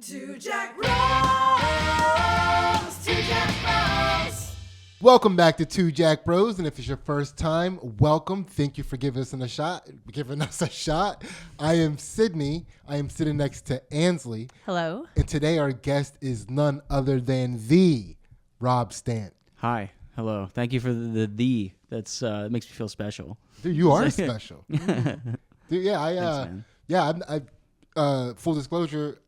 Two Jack Bros. Two Jack Bros. Welcome back to Two Jack Bros, and if it's your first time, welcome. Thank you for giving us a shot. I am Sidney. I am sitting next to Ansley. Hello. And today our guest is none other than the Rob Stant. Hi. Hello. Thank you for the. That's it makes me feel special. Dude, you are special. Dude, yeah, Thanks, I full disclosure,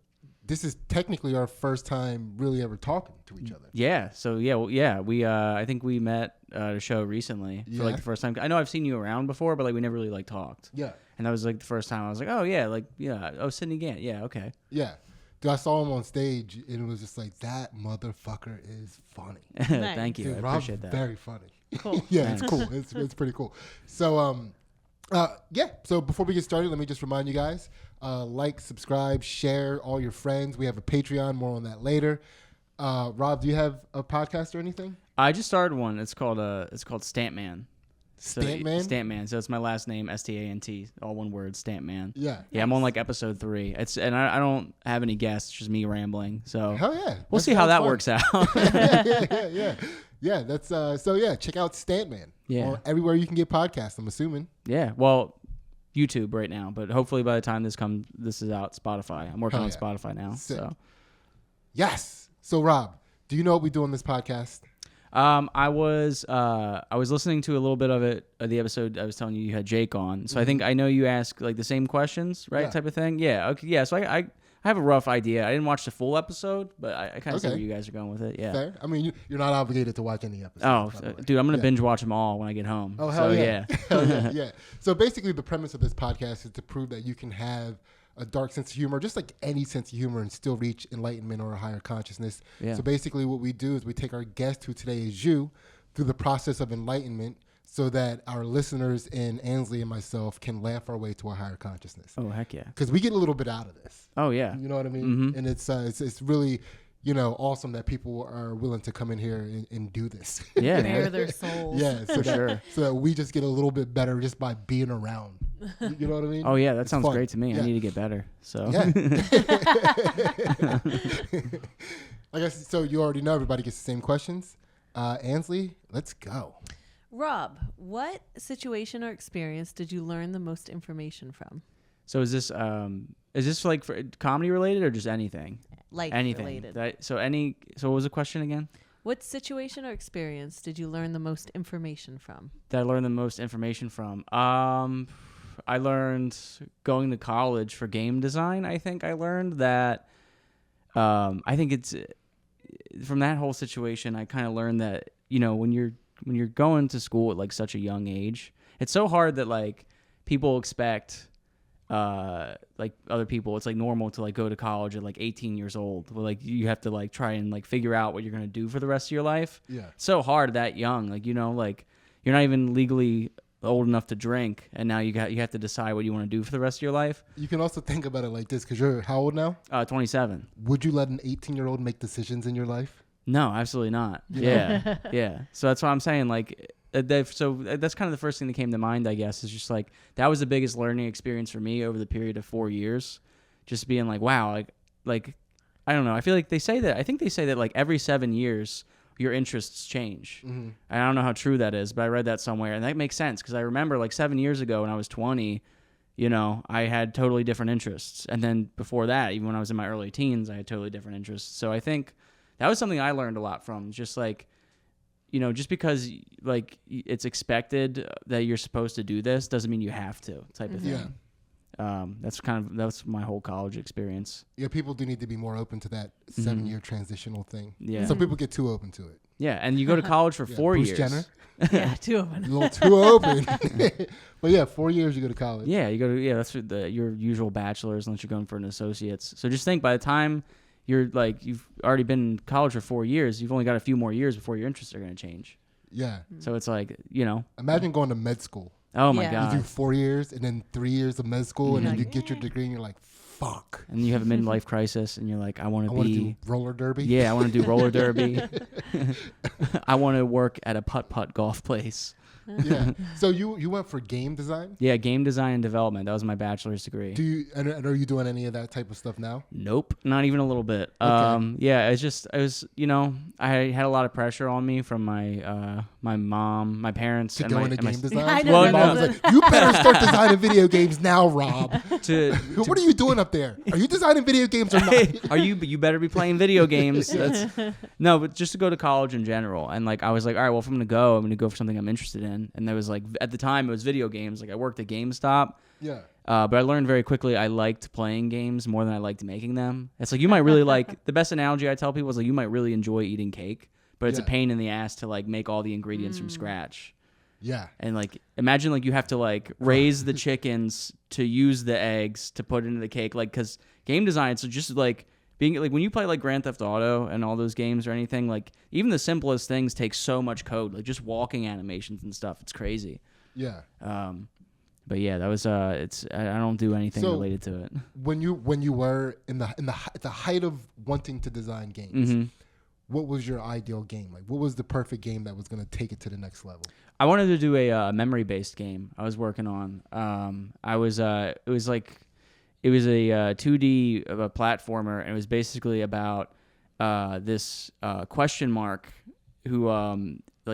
this is technically our first time really ever talking to each other. Yeah. So we I think we met at a show recently for like the first time. I know I've seen you around before, but like we never really like talked. Yeah. And that was like the first time I was like, oh yeah, Sidney Gant. Yeah, okay. Yeah. Dude, I saw him on stage and it was just like, that motherfucker is funny. Thank you. Dude, I Rob's appreciate that. very funny. Cool. Yeah, it's cool. It's pretty cool. So, so before we get started, let me just remind you guys, like, subscribe, share, all your friends. We have a Patreon, more on that later. Rob, do you have a podcast or anything? I just started one. It's called Stant Man. Stant Man? Stant Man. So it's my last name, Stant, all one word, Stant Man. Yeah. Yeah, I'm on like episode 3. I don't have any guests, just me rambling. So Hell yeah. we'll see how that works out. Yeah, that's check out Stant Man. Yeah. Everywhere you can get podcasts, I'm assuming. Yeah, well, YouTube right now, but hopefully by the time this is out, Spotify. I'm working on Spotify now. Sick. So Yes. So Rob, do you know what we do on this podcast? I was listening to a little bit of it, the episode I was telling you had Jake on. So I think I know you ask like the same questions, right? Yeah. Type of thing. Yeah. Okay. Yeah. So I have a rough idea. I didn't watch the full episode, but I kind of see where you guys are going with it. Yeah. Fair. I mean, you're not obligated to watch any episodes. Oh, dude, I'm gonna binge watch them all when I get home. Oh, hell so, yeah. Hell yeah. Yeah. So basically the premise of this podcast is to prove that you can have a dark sense of humor, just like any sense of humor, and still reach enlightenment or a higher consciousness. Yeah. So basically what we do is we take our guest, who today is you, through the process of enlightenment so that our listeners and Ansley and myself can laugh our way to a higher consciousness. Oh, heck yeah. Because we get a little bit out of this. Oh, yeah. You know what I mean? Mm-hmm. And it's really, awesome that people are willing to come in here and do this. Yeah. Bare their souls. Yeah, For sure. So that we just get a little bit better just by being around. You know what I mean? Oh, yeah. That sounds fun. great to me. Yeah. I need to get better. So. Yeah. I guess, so you already know everybody gets the same questions. Ansley, let's go. Rob, what situation or experience did you learn the most information from? So is this like for comedy related or just anything? Like Anything. related. So what was the question again? What situation or experience did you learn the most information from? That I learned the most information from? I learned going to college for game design. I think I learned that. I think it's from that whole situation. I kind of learned that when you're going to school at like such a young age, it's so hard that like people expect. Like other people, it's like normal to like go to college at like 18 years old. Well, like you have to like try and like figure out what you're gonna do for the rest of your life. Yeah. It's so hard that young. Like like you're not even legally old enough to drink, and now you have to decide what you want to do for the rest of your life. You can also think about it like this, because you're how old now? 27. Would you let an 18-year-old make decisions in your life? No, absolutely not. Yeah, yeah. So that's what I'm saying. Like. So that's kind of the first thing that came to mind, I guess, is just like that was the biggest learning experience for me over the period of 4 years. Just being like, wow, like I don't know. I feel like I think they say that like every 7 years your interests change. Mm-hmm. I don't know how true that is, but I read that somewhere, and that makes sense because I remember like 7 years ago when I was 20, I had totally different interests, and then before that, even when I was in my early teens, I had totally different interests. So I think that was something I learned a lot from, just like. Just because like it's expected that you're supposed to do this doesn't mean you have to type of thing. Yeah. That's my whole college experience. Yeah, people do need to be more open to that 7-year transitional thing. Yeah. Some people get too open to it. Yeah, and you go to college for 4 Bruce years. Jenner. Yeah, too open. A little too open. But yeah, 4 years you go to college. Yeah, that's your usual bachelor's unless you're going for an associate's. So just think by the time you've already been in college for 4 years, you've only got a few more years before your interests are going to change. Yeah. So it's like, Imagine going to med school. Oh my Yeah. God. You do 4 years and then 3 years of med school and then you get your Yeah. degree and you're like, fuck. And you have a midlife crisis and you're like, I want to do roller derby. Yeah, I want to do roller derby. I want to work at a putt-putt golf place. Yeah. So you went for game design? Yeah, game design and development. That was my bachelor's degree. And are you doing any of that type of stuff now? Nope, not even a little bit. Okay. Yeah, I was, I had a lot of pressure on me from my my mom, my parents, To and go my, into and my game design? I know, Well, Your mom no. was like, you better start designing video games now, Rob. to What are you doing up there? Are you designing video games or not? Are you better be playing video games. No, but just to go to college in general. And like I was like, all right, well, if I'm gonna go for something I'm interested in. And there was like at the time it was video games. Like I worked at GameStop. Yeah. But I learned very quickly I liked playing games more than I liked making them. It's like you might really like the best analogy I tell people is like you might really enjoy eating cake, but it's a Yeah. pain in the ass to like make all the ingredients from scratch. Yeah. And like imagine like you have to like raise the chickens to use the eggs to put into the cake, like because game design, so just like being like when you play like Grand Theft Auto and all those games or anything, like even the simplest things take so much code, like just walking animations and stuff. It's crazy. Yeah. But yeah, that was I don't do anything So- related to it. When you were at the height of wanting to design games, Mm-hmm. what was your ideal game? Like, what was the perfect game that was going to take it to the next level? I wanted to do a memory-based game. I was working on. It was a 2D platformer, and it was basically about this question mark who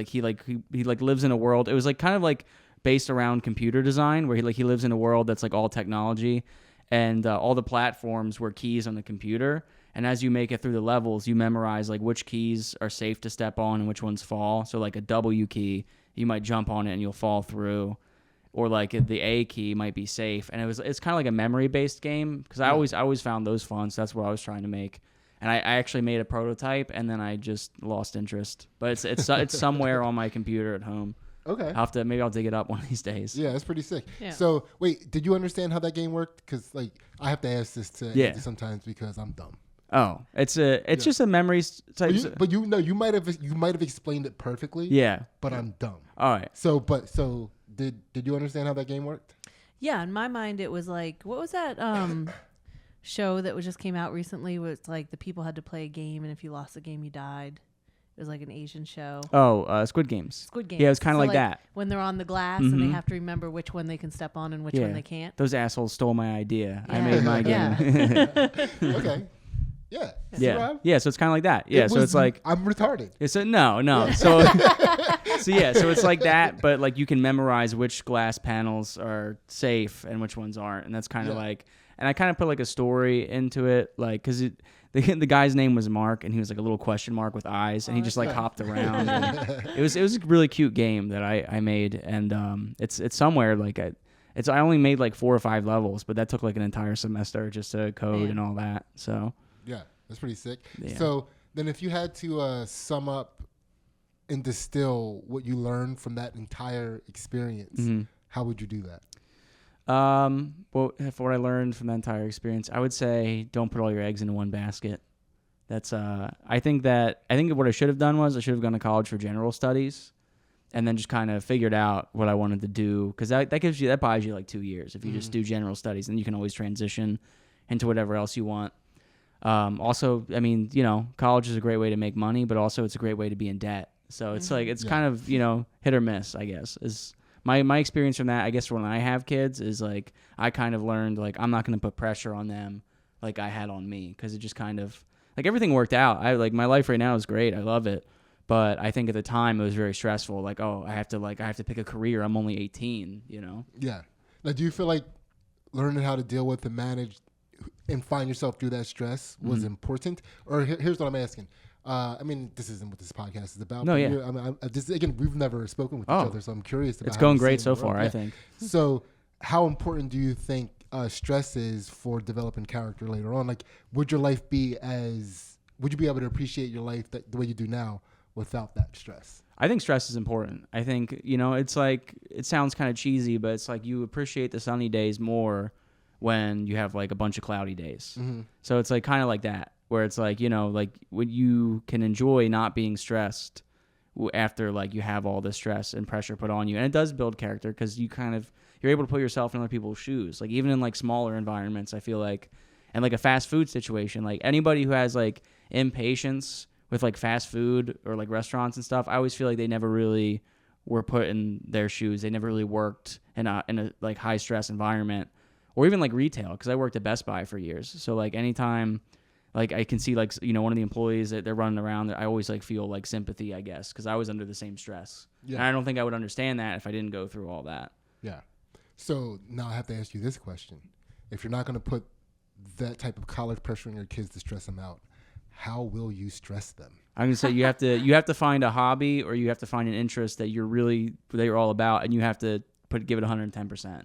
he lives in a world. It was like kind of like based around computer design, where he lives in a world that's like all technology, and all the platforms were keys on the computer. And as you make it through the levels, you memorize like which keys are safe to step on and which ones fall. So like a W key, you might jump on it and you'll fall through, or like the A key might be safe. And it's kind of like a memory based game because I always found those fun. So that's what I was trying to make. And I actually made a prototype and then I just lost interest. But it's somewhere on my computer at home. Okay. Maybe I'll dig it up one of these days. Yeah, that's pretty sick. Yeah. So, wait, did you understand how that game worked? Because, like, I have to ask this to Yeah. Andy sometimes because I'm dumb. Oh, it's just a memory type. But you might have explained it perfectly. Yeah. But I'm dumb. All right. So did you understand how that game worked? Yeah, in my mind, it was like, what was that show that just came out recently? Where it's like the people had to play a game, and if you lost the game, you died. It was like an Asian show. Oh, Squid Games. Squid Games. Yeah, it was kind of So, like that. When they're on the glass and they Mhm. have to remember which one they can step on and which Yeah. one they can't. Those assholes stole my idea. I Yeah. made my Yeah. game. Okay. Yeah. See, Yeah. Rob? Yeah. So it's kind of like that. Yeah. So it's like I'm retarded. it's no. So so it's like that, but like you can memorize which glass panels are safe and which ones aren't, and that's kind of Yeah. like. And I kind of put like a story into it, like because the guy's name was Mark, and he was like a little question mark with eyes, and he just like hopped around. And it was a really cute game that I made, and it's somewhere like I only made like 4 or 5 levels, but that took like an entire semester just to code Man. and all that. So Yeah, that's pretty sick. Yeah. So then, if you had to sum up and distill what you learned from that entire experience, how would you do that? well, for what I learned from that entire experience, I would say don't put all your eggs into one basket. That's I think what I should have done was I should have gone to college for general studies, and then just kind of figured out what I wanted to do, because that buys you like 2 years if you just do general studies, and you can always transition into whatever else you want. Also, I mean, college is a great way to make money, but also it's a great way to be in debt. So it's like it's kind of hit or miss, I guess. Is my experience from that, I guess, when I have kids is like I kind of learned like I'm not going to put pressure on them like I had on me, because it just kind of like everything worked out. I like my life right now is great. I love it. But I think at the time it was very stressful. Like, oh, I have to pick a career. I'm only 18, Yeah. Now, do you feel like learning how to deal with and manage and find yourself through that stress was important? Or here's what I'm asking. I mean, this isn't what this podcast is about. No, but yeah. again, we've never spoken with each other, so I'm curious about It's how going you see great it in so the world. far, I Yeah. think. So how important do you think stress is for developing character later on? Like, would you be able to appreciate your life the way you do now without that stress? I think stress is important. I think, it's like, it sounds kind of cheesy, but it's like you appreciate the sunny days more when you have like a bunch of cloudy days. So it's like kind of like that, where it's like, like when you can enjoy not being stressed after like you have all this stress and pressure put on you. And it does build character, because you're able to put yourself in other people's shoes. Like even in like smaller environments, I feel like, and like a fast food situation, like anybody who has like impatience with like fast food or like restaurants and stuff, I always feel like they never really were put in their shoes. They never really worked in a like high stress environment, or even like retail, because I worked at Best Buy for years. So like anytime like I can see like one of the employees that they're running around, I always like feel like sympathy, I guess, because I was under the same stress. Yeah. And I don't think I would understand that if I didn't go through all that. Yeah. So now I have to ask you this question: if you're not going to put that type of college pressure on your kids to stress them out, how will you stress them? I'm gonna say you have to find a hobby, or you have to find an interest that you're all about, and you have to give it 110%.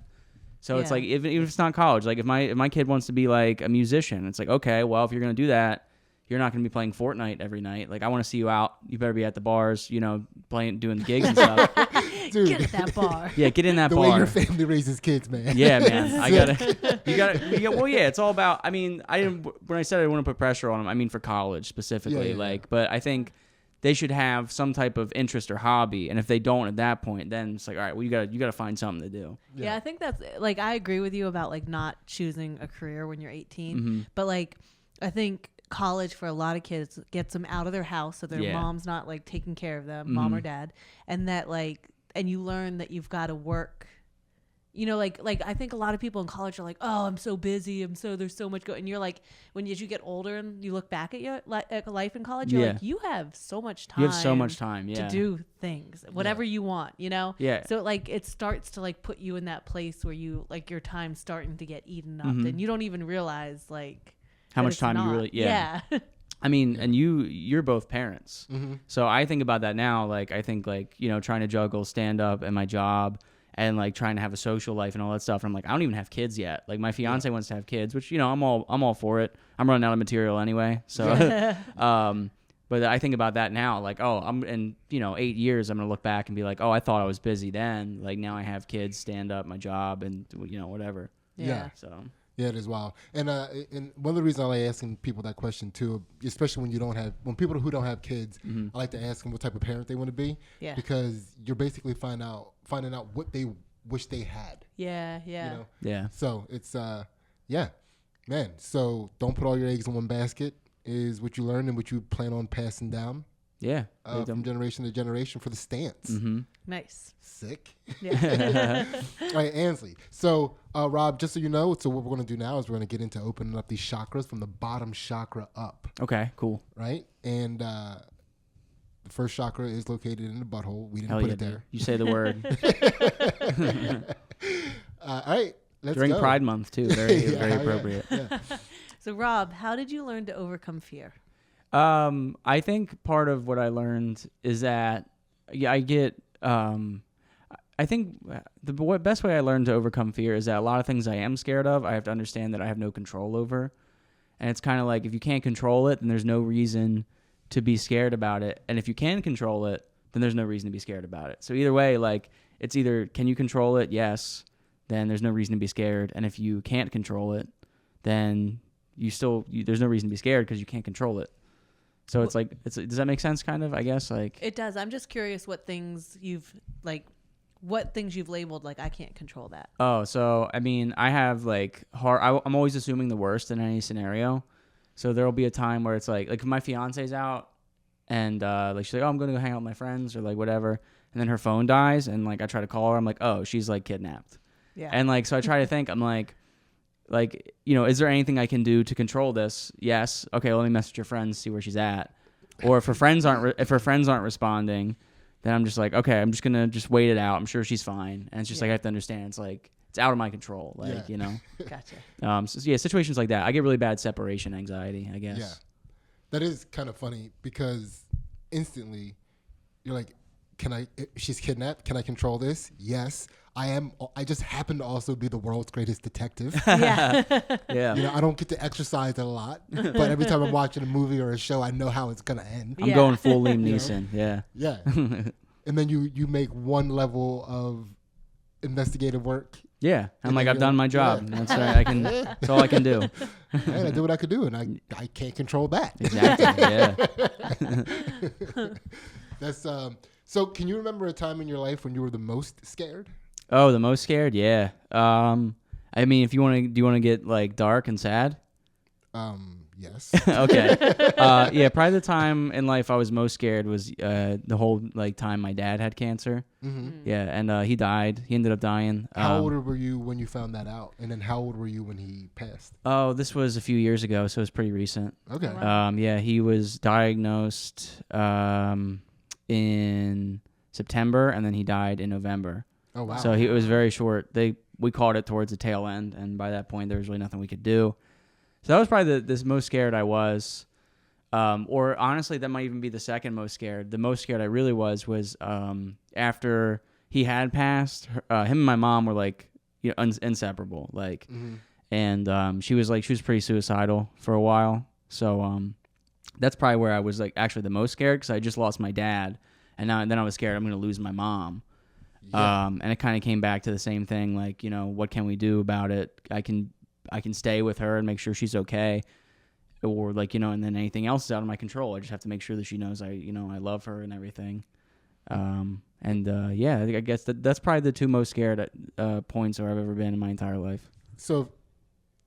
So it's like even if it's not college, like if my kid wants to be like a musician, it's like, okay, well, if you're gonna do that, you're not gonna be playing Fortnite every night. Like I want to see you out. You better be at the bars, playing, doing the gigs and stuff. Dude. Get at that bar. Yeah, get in that the bar. way your family raises kids, man. Yeah, man. Well, yeah, it's all about. I mean, when I said I didn't want to put pressure on them, I mean for college specifically. But I think they should have some type of interest or hobby, and if they don't at that point, then it's like, all right, well, you gotta find something to do. Yeah, I think that's like, I agree with you about like not choosing a career when you're 18, Mm-hmm. but like I think college for a lot of kids gets them out of their house, so their mom's not like taking care of them, mom or dad, and that like, and you learn that you've got to work. Like I think a lot of people in college are like, oh, I'm so busy, there's so much and you're like, as you get older and you look back at your life in college, you're like, you have so much time. You have so much time, to do things, whatever you want, Yeah. So like it starts to like put you in that place where you like your time's starting to get eaten up, and you don't even realize like how that much it's time you not. really. Yeah. I mean, and you're both parents, so I think about that now. Like I think like trying to juggle stand up and my job, and like trying to have a social life and all that stuff. And I'm like, I don't even have kids yet. Like my fiance wants to have kids, which I'm all for it. I'm running out of material anyway, so. But I think about that now, like, oh, I'm in 8 years, I'm gonna look back and be like, oh, I thought I was busy then. Like now I have kids, stand up, my job, and whatever. Yeah. So. Yeah, it is wild. And one of the reasons I like asking people that question too, especially when people who don't have kids, I like to ask them what type of parent they want to be. Yeah. Because you're basically finding out what they wish they had. Yeah. Yeah. So it's man. So don't put all your eggs in one basket is what you learn and what you plan on passing down. Yeah. From generation to generation for the stance. Nice. Sick. Yeah. All right, Ansley. So, Rob, just so you know, what we're going to do now is we're going to get into opening up these chakras from the bottom chakra up. Okay, cool. Right? And the first chakra is located in the butthole. We didn't put it there. You say the word. All right, let's During go. Pride Month, too. Very appropriate. Yeah. So, Rob, how did you learn to overcome fear? I think part of what I learned is that I get I think the best way I learned to overcome fear is that a lot of things I am scared of, I have to understand that I have no control over. And it's kind of like, if you can't control it, then there's no reason to be scared about it. And if you can control it, then there's no reason to be scared about it. So either way, like, it's either, can you control it? Yes. Then there's no reason to be scared. And if you can't control it, then there's no reason to be scared because you can't control it. So it's like, does that make sense? Kind of, I guess. Like it does. I'm just curious what things you've labeled like I can't control that. Oh, so I mean, I have like I'm always assuming the worst in any scenario. So there'll be a time where it's like if my fiance's out and like she's like, oh, I'm gonna go hang out with my friends or like whatever, and then her phone dies and like I try to call her, I'm like, oh, she's like kidnapped. Yeah. And like so I try to think, I'm like, is there anything I can do to control this? Yes. Okay, let me message your friends, see where she's at. Or if her friends aren't responding, then I'm just like, okay, I'm just gonna wait it out. I'm sure she's fine. And it's just like I have to understand it's like it's out of my control. Like, Gotcha. So yeah, situations like that. I get really bad separation anxiety, I guess. Yeah. That is kind of funny because instantly you're like, she's kidnapped. Can I control this? Yes, I am. I just happen to also be the world's greatest detective. Yeah. Yeah. I don't get to exercise it a lot, but every time I'm watching a movie or a show, I know how it's going to end. I'm going full Liam Neeson. Yeah. Yeah. And then you make one level of investigative work. Yeah. I'm like, I've done my job. Yeah. That's right. That's all I can do. And I did what I could do, and I can't control that. Exactly. Yeah. That's so can you remember a time in your life when you were the most scared? Oh, the most scared? Yeah. I mean, do you want to get like dark and sad? Yes. Okay. Yeah, probably the time in life I was most scared was the whole like time my dad had cancer. Mm-hmm. Yeah, and he died. He ended up dying. How old were you when you found that out? And then how old were you when he passed? Oh, this was a few years ago, so it was pretty recent. Okay. Oh, wow. Yeah, he was diagnosed in September, and then he died in November. Oh, wow. So it was very short. We caught it towards the tail end, and by that point, there was really nothing we could do. So that was probably the most scared I was. Or honestly, that might even be the second most scared. The most scared I really was after he had passed. Him and my mom were like, inseparable. Like, and she was pretty suicidal for a while. So that's probably where I was like actually the most scared because I just lost my dad, and then I was scared I'm going to lose my mom. Yeah. And it kind of came back to the same thing. Like, what can we do about it? I can stay with her and make sure she's okay. Or like, and then anything else is out of my control. I just have to make sure that she knows I love her and everything. Yeah, I guess that's probably the two most scared points where I've ever been in my entire life. So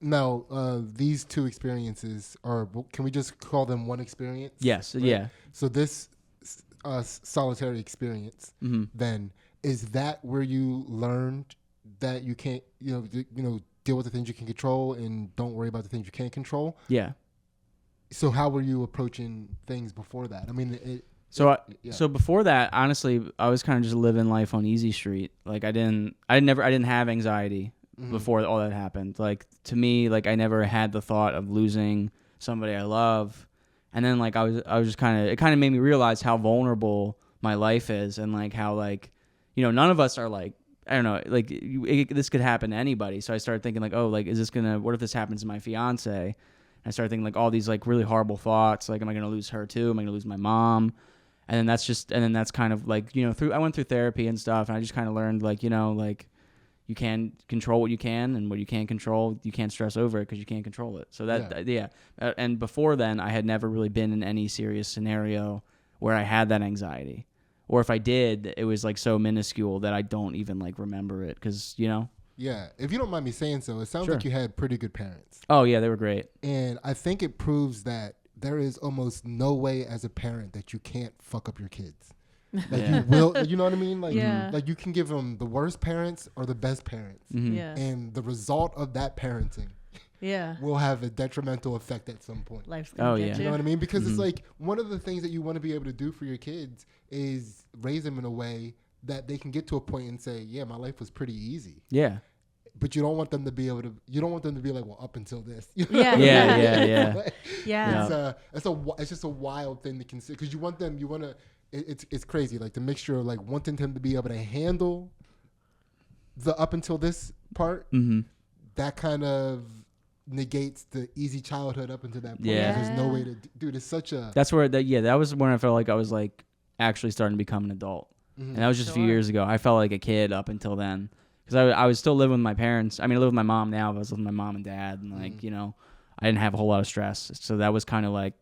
now these two experiences can we just call them one experience? Yes. Right? Yeah. So this solitary experience, then is that where you learned that you can't, deal with the things you can control and don't worry about the things you can't control? Yeah. So how were you approaching things before that? I mean, So before that, honestly, I was kind of just living life on easy street. Like I didn't have anxiety before all that happened. Like to me, like I never had the thought of losing somebody I love. And then like I was just it kind of made me realize how vulnerable my life is, and like how like, none of us are like, I don't know, like this could happen to anybody. So I started thinking like, oh, like what if this happens to my fiance? I started thinking like all these like really horrible thoughts. Like, am I going to lose her too? Am I going to lose my mom? And then that's kind of like, I went through therapy and stuff, and I just kind of learned like, like you can control what you can, and what you can't control, you can't stress over it because you can't control it. So yeah. And before then I had never really been in any serious scenario where I had that anxiety, or if I did, it was like so minuscule that I don't even like remember it. Cause yeah. If you don't mind me saying so, it sounds like you had pretty good parents. Oh yeah, they were great. And I think it proves that there is almost no way as a parent that you can't fuck up your kids. Like you will, you know what I mean? Like, like you can give them the worst parents or the best parents. Mm-hmm. Yeah. And the result of that parenting will have a detrimental effect at some point. Life's gonna get You know what I mean? Because it's Mm-hmm. like one of the things that you want to be able to do for your kids is raise them in a way that they can get to a point and say, yeah, my life was pretty easy. Yeah. But you don't want them to be able to. You don't want them to be like, well, up until this. You Yeah. what I mean? Yeah. Yeah. It's just a wild thing to consider because you want to. It's crazy, like the mixture of like wanting them to be able to handle the up until this part. Mm-hmm. That kind of negates the easy childhood up until that point. Yeah. There's no way to. Dude, it's such a. That's where that was when I felt like I was like actually starting to become an adult. And that was just a few years ago. I felt like a kid up until then. Because I was still living with my parents. I mean, I live with my mom now, but I was living with my mom and dad. And, like, I didn't have a whole lot of stress. So that was kind of like,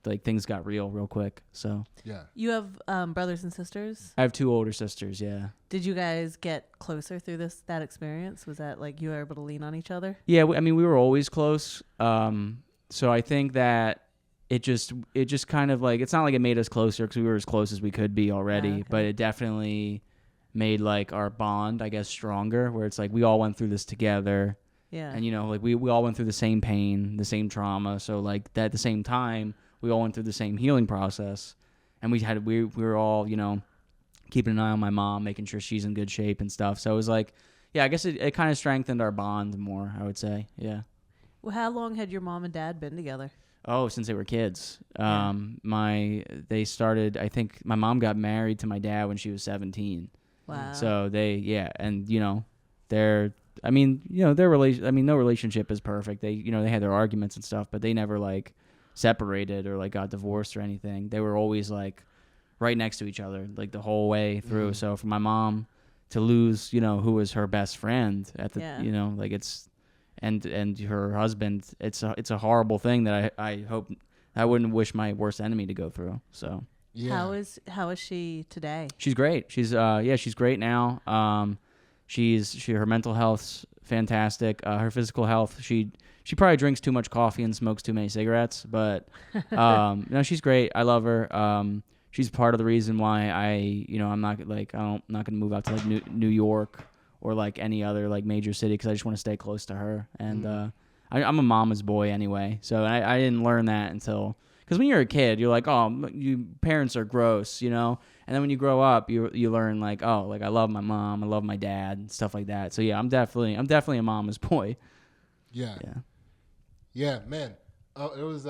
like things got real quick. So. Yeah. You have brothers and sisters? I have two older sisters, yeah. Did you guys get closer through that experience? Was that like you were able to lean on each other? Yeah, we were always close. So I think that it just kind of like, it's not like it made us closer because we were as close as we could be already. Okay. But it definitely made like our bond, I guess, stronger, where it's like we all went through this together. Yeah. And like we all went through the same pain, the same trauma. So like that at the same time, we all went through the same healing process. And we were all, keeping an eye on my mom, making sure she's in good shape and stuff. So it was like, yeah, I guess it kind of strengthened our bond more, I would say. Yeah. Well, how long had your mom and dad been together? Oh, since they were kids. Yeah. They started, I think my mom got married to my dad when she was 17. Wow. So and no relationship is perfect. They had their arguments and stuff, but they never like separated or like got divorced or anything. They were always like right next to each other like the whole way through. Mm-hmm. So for my mom to lose, who was her best friend at the, like it's, and her husband, it's a horrible thing that I hope I wouldn't wish my worst enemy to go through. So. Yeah. How is she today? She's great. She's great now. Her mental health's fantastic. Her physical health, she probably drinks too much coffee and smokes too many cigarettes, but no, she's great. I love her. She's part of the reason why I'm not going to move out to like New York or like any other like major city, because I just want to stay close to her. And I'm a mama's boy anyway, so I didn't learn that until, because when you're a kid, you're like, oh, you parents are gross, you know. And then when you grow up, you learn like, oh, like I love my mom, I love my dad, and stuff like that. So yeah, I'm definitely a mama's boy. Yeah, man. It was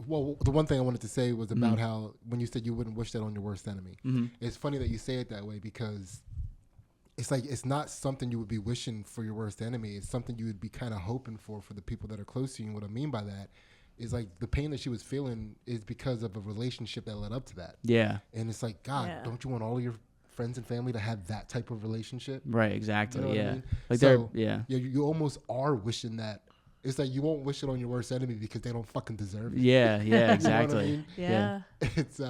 well, the one thing I wanted to say was about how when you said you wouldn't wish that on your worst enemy. It's funny that you say it that way, because it's like it's not something you would be wishing for your worst enemy. It's something you would be kind of hoping for the people that are close to you. And what I mean by that is like the pain that she was feeling is because of a relationship that led up to that. Yeah. And it's like, God, don't you want all of your friends and family to have that type of relationship? Right, exactly. You know what I mean? Like so, yeah. You almost are wishing that. It's like you won't wish it on your worst enemy because they don't fucking deserve it. Yeah, exactly. You know what I mean? Yeah. It's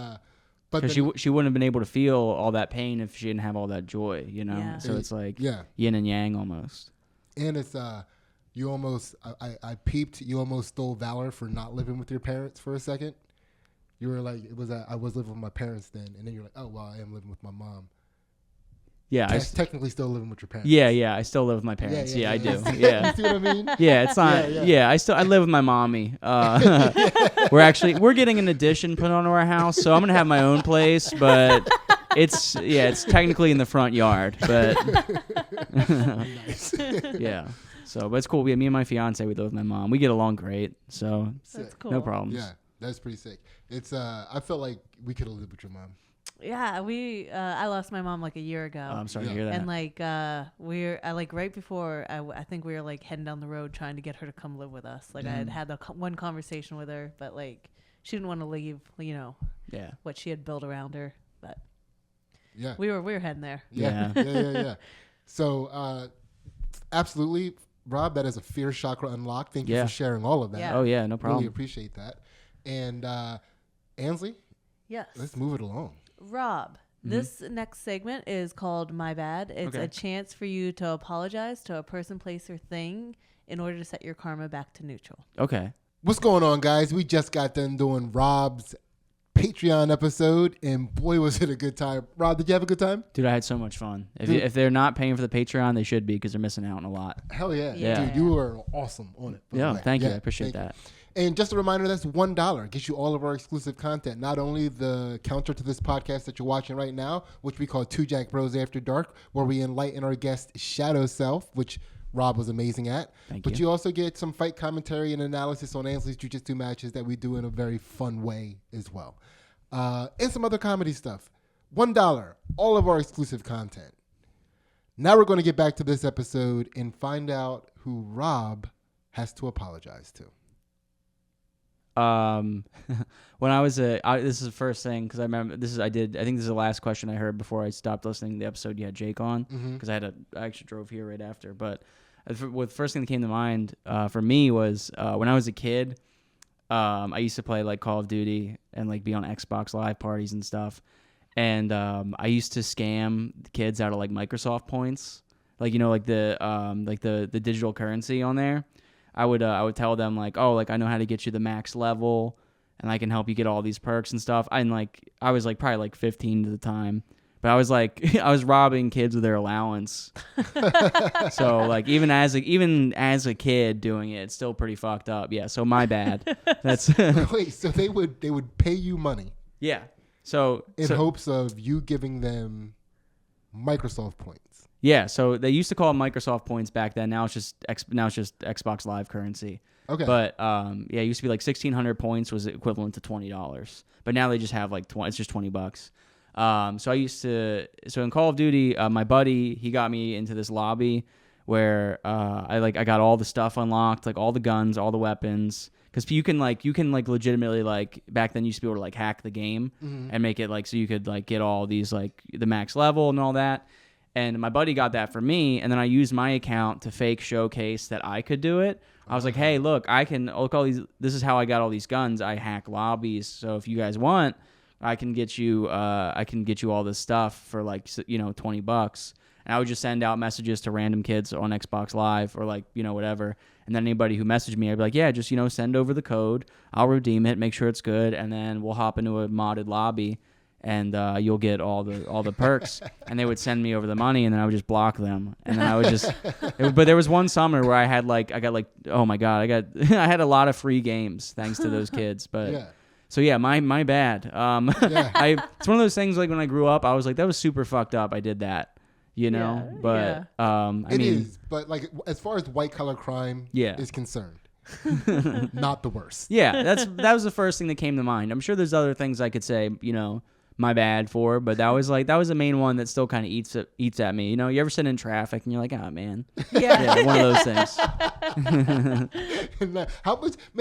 but because she wouldn't have been able to feel all that pain if she didn't have all that joy, you know. Yeah. So it's like yin and yang almost. And it's you almost I peeped. You almost stole valor for not living with your parents for a second. You were like, I was living with my parents then, and then you're like, oh well, I am living with my mom. Yeah, I technically still living with your parents. Yeah, I still live with my parents. Yeah, I do. Yeah. You see what I mean? Yeah, it's not. Yeah, I live with my mommy. We're getting an addition put onto our house, so I'm gonna have my own place, but it's technically in the front yard, but Nice. yeah. So, but it's cool. Me and my fiance, we live with my mom. We get along great, so That's cool. no problems. Yeah, that's pretty sick. It's I felt like we could have lived with your mom. Yeah, I lost my mom like a year ago. Oh, I'm sorry to hear that. And like right before I think we were like heading down the road trying to get her to come live with us. Like I had the one conversation with her, but like she didn't want to leave, you know. Yeah. What she had built around her, but yeah, we were heading there. Yeah. So absolutely, Rob, that is a fierce chakra unlock. Thank you for sharing all of that. Yeah. Oh yeah, no problem. Really appreciate that. And Ansley, Yes. let's move it along. Rob, this next segment is called My Bad. It's a chance for you to apologize to a person, place, or thing in order to set your karma back to neutral. Okay. What's going on, guys? We just got done doing Rob's Patreon episode, and boy, was it a good time. Rob, did you have a good time? Dude, I had so much fun. If they're not paying for the Patreon, they should be, because they're missing out on a lot. Hell yeah. Yeah. Dude, you were awesome on it. Yeah, thank you. I appreciate that. And just a reminder, that's $1. Gets you all of our exclusive content. Not only the counter to this podcast that you're watching right now, which we call Two Jack Bros After Dark, where we enlighten our guest shadow self, which Rob was amazing at. But you also get some fight commentary and analysis on Ansley's jiu-jitsu matches that we do in a very fun way as well. And some other comedy stuff. $1, all of our exclusive content. Now we're going to get back to this episode and find out who Rob has to apologize to. When I was this is the first thing, because I remember I think this is the last question I heard before I stopped listening to the episode you had Jake on, because I actually drove here right after. But the first thing that came to mind for me was when I was a kid, I used to play like Call of Duty and like be on Xbox Live parties and stuff, and I used to scam the kids out of like Microsoft points, like like the digital currency on there. I would tell them like, oh, like I know how to get you the max level, and I can help you get all these perks and stuff. And like I was like probably like 15 at the time, but I was like I was robbing kids of their allowance. So like even as a kid doing it, it's still pretty fucked up. Yeah, so my bad. That's Wait, so they would pay you money? Yeah. So in hopes of you giving them Microsoft points. Yeah, so they used to call it Microsoft points back then. Now it's just Xbox Live currency. Okay. But it used to be like 1,600 points was equivalent to $20. But now they just have like it's just $20. So in Call of Duty, my buddy, he got me into this lobby where I got all the stuff unlocked, like all the guns, all the weapons. Because you can legitimately like back then you used to be able to like hack the game and make it like so you could like get all these like the max level and all that. And my buddy got that for me, and then I used my account to fake showcase that I could do it. I was like, "Hey, look, I can look all these. This is how I got all these guns. I hack lobbies. So if you guys want, I can get you all this stuff for like $20." and I would just send out messages to random kids on Xbox Live or like, you know, whatever. And then anybody who messaged me, I'd be like, yeah, just, you know, send over the code. I'll redeem it, make sure it's good, and then we'll hop into a modded lobby, and you'll get all the perks. And they would send me over the money, and then I would just block them. And then I would just, but there was one summer where I got like, oh my God, I had a lot of free games thanks to those kids. But Yeah. so yeah, my bad. Yeah. It's one of those things like when I grew up, I was like, that was super fucked up. I did that. You know, Yeah, but I It mean, is, but like as far as white collar crime Yeah. is concerned, not the worst. yeah, that was the first thing that came to mind. I'm sure there's other things I could say, you know, my bad for, but that was the main one that still kind of eats at me. You know, you ever sit in traffic and you're like, oh man, Yeah. one of those things.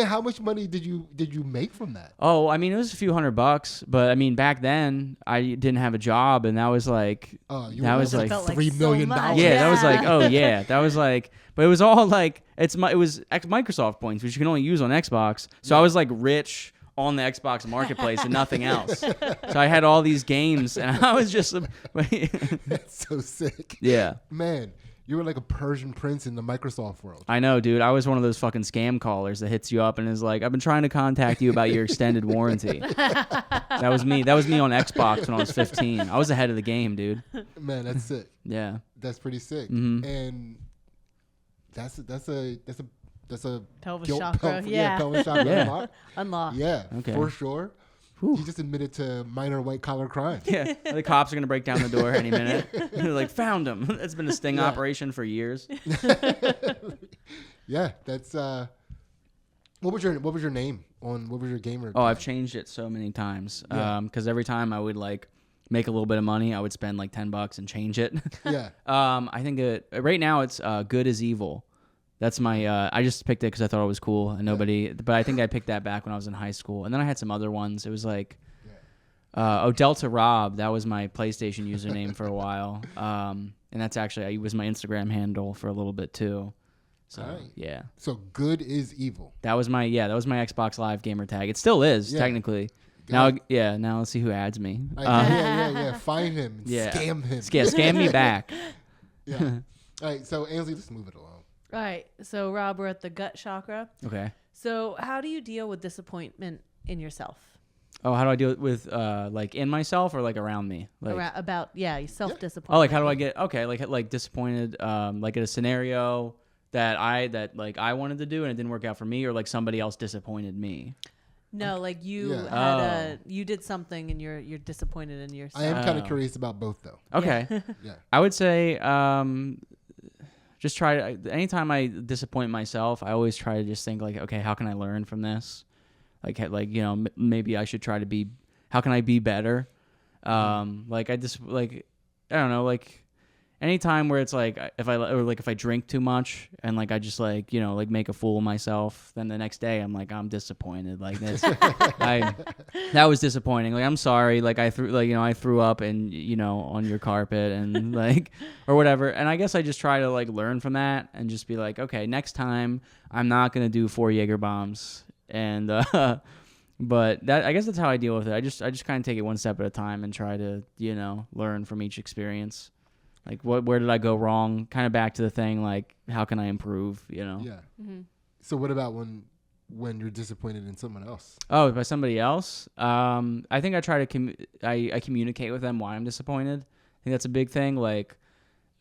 How much money did you make from that? Oh, I mean, it was a few $100, but I mean, back then I didn't have a job, and that was like, that was like felt like $3 so million. much. yeah, that was Yeah. like, oh yeah, that was like, but it was all like, it was Microsoft points, which you can only use on Xbox. So I was like rich on the Xbox marketplace and nothing else. So I had all these games, and I was just, That's so sick. yeah. Man, you were like a Persian prince in the Microsoft world. I know, dude. I was one of those fucking scam callers that hits you up and is like, I've been trying to contact you about your extended warranty. That was me. That was me on Xbox when I was 15. I was ahead of the game, dude. Man, that's sick. Yeah. That's pretty sick. Mhm. And that's a Pelvis guilt- chakra. yeah, pelvis chakra Yeah. unlock. Unlock. Yeah, Okay. for sure. Whew. You just admitted to minor white collar crime. Yeah. The cops are going to break down the door any minute. They're like, found him. It's been a sting Yeah. operation for years. Yeah, that's what was your name on what was your gamer? Oh, I've tag? changed it so many times. Yeah. Because every time I would like make a little bit of money, I would spend like $10 and change it. Yeah. I think right now it's good as evil. That's my. I just picked it because I thought it was cool and nobody. But I think I picked that back when I was in high school, and then I had some other ones. It was like, Delta Rob. That was my PlayStation username for a while. And that's actually it was my Instagram handle for a little bit too. So Alright. yeah, So good is evil. that was my Xbox Live gamer tag. It still is Yeah. technically. Got Now, now let's see who adds me. Yeah. Find him. And Yeah. Scam him. Scam me back. Yeah. All right. So Ansley, let's move it along. All right. So, Rob, we're at the gut chakra. Okay. So, how do you deal with disappointment in yourself? Oh, how do I deal with like in myself or like around me? Like, Self disappointment. oh, like how do I get like disappointed like in a scenario that I wanted to do and it didn't work out for me, or like somebody else disappointed me. No, like you Yeah. you did something and you're disappointed in yourself. I am kind Oh. of curious about both, though. Okay. Yeah. I would say just try to, anytime I disappoint myself, I always try to just think like, okay, how can I learn from this? Like you know, maybe I should try to be, how can I be better? Like I just like, I don't know, like anytime where it's like if I drink too much and like I just like, you know, like make a fool of myself, then the next day I'm disappointed. Like this, that was disappointing. Like I'm sorry. Like I threw up and you know on your carpet and like or whatever. And I guess I just try to like learn from that and just be like, okay, next time I'm not gonna do 4 Jaeger bombs. And but that, I guess that's how I deal with it. I just kind of take it one step at a time and try to, you know, learn from each experience. Like where did I go wrong? Kind of back to the thing, like how can I improve? You know. Yeah. Mm-hmm. So what about when you're disappointed in someone else? Oh, by somebody else. I think I try to I communicate with them why I'm disappointed. I think that's a big thing. Like,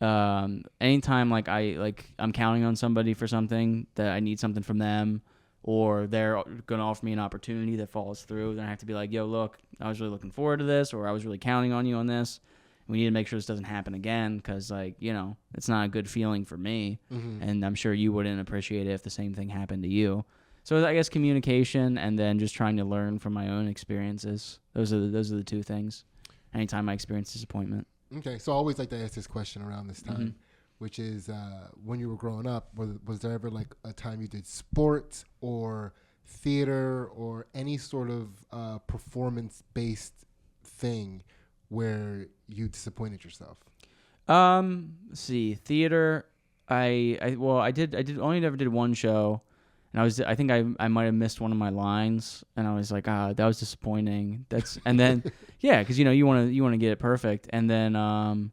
anytime I'm counting on somebody for something that I need something from them, or they're gonna offer me an opportunity that falls through, then I have to be like, yo, look, I was really looking forward to this, or I was really counting on you on this. We need to make sure this doesn't happen again, because like, you know, it's not a good feeling for me, and I'm sure you wouldn't appreciate it if the same thing happened to you. So I guess communication, and then just trying to learn from my own experiences. Those are the two things. Anytime I experience disappointment. Okay. So I always like to ask this question around this time, which is when you were growing up, was there ever like a time you did sports or theater or any sort of performance-based thing where you disappointed yourself? Let's see, theater. I only ever did one show, and I think I might have missed one of my lines, and I was like, that was disappointing. And then yeah, because you know you want to get it perfect, and then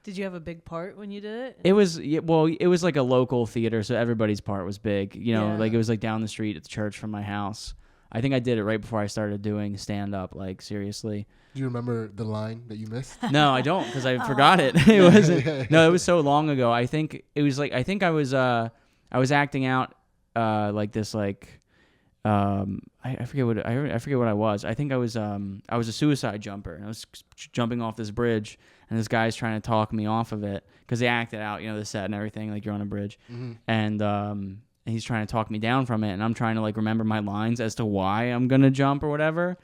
Did you have a big part when you did it? It was it was like a local theater, so everybody's part was big. You know, like it was like down the street at the church from my house. I think I did it right before I started doing stand up. Like seriously. Do you remember the line that you missed? No, I don't because I forgot it. It wasn't. No, it was so long ago. I think it was like I was acting out like this like. I forget what I was. I think I was a suicide jumper. And I was jumping off this bridge, and this guy's trying to talk me off of it because they acted out, you know, the set and everything, like you're on a bridge, and he's trying to talk me down from it, and I'm trying to like remember my lines as to why I'm gonna jump or whatever,